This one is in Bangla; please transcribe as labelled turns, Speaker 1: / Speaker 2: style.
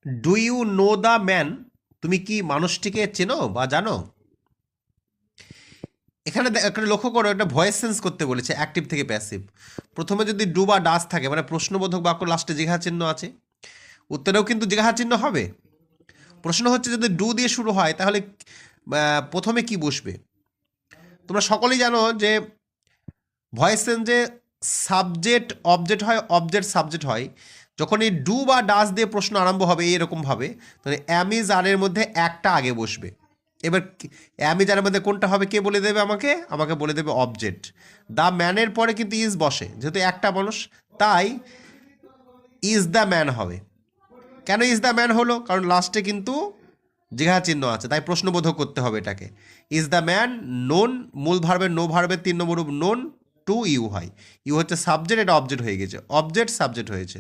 Speaker 1: Do you know the man, তুমি কি মানুষটিকে চেনো বা জানো? এখানে এখানে লক্ষ্য করো, একটা ভয়েস সেন্স করতে বলেছে, অ্যাক্টিভ থেকে প্যাসিভ। প্রথমে যদি ডু বা ডাস থাকে, মানে প্রশ্নবোধক বাক্য, লাস্টে জিজ্ঞাসা চিহ্ন আছে, উত্তরেও কিন্তু জিজ্ঞাসা চিহ্ন হবে। প্রশ্ন হচ্ছে যদি ডু দিয়ে শুরু হয় তাহলে প্রথমে কি বসবে? তোমরা সকলেই জানো যে ভয়েস সেন্সে সাবজেক্ট অবজেক্ট হয়, অবজেক্ট সাবজেক্ট হয়। যখন এই ডু বা ডাস দিয়ে প্রশ্ন আরম্ভ হবে এরকমভাবে, তাহলে অ্যাম ইজ আর এর মধ্যে একটা আগে বসবে। এবার অ্যাম ইজ আরের মধ্যে কোনটা হবে কে বলে দেবে আমাকে? আমাকে বলে দেবে অবজেক্ট। দ্য ম্যানের পরে কিন্তু ইজ বসে, যেহেতু একটা মানুষ, তাই ইজ দ্য ম্যান হবে। কেন ইজ দ্য ম্যান হলো? কারণ লাস্টে কিন্তু জিজ্ঞাসা চিহ্ন আছে, তাই প্রশ্নবোধক করতে হবে এটাকে। ইজ দ্য ম্যান নোন, মূল ভার্বের নো ভার্বের 3 নম্বর রূপ নোন টু ইউ হয়। ইউ হচ্ছে সাবজেক্ট, এটা অবজেক্ট হয়ে গেছে, অবজেক্ট সাবজেক্ট হয়েছে।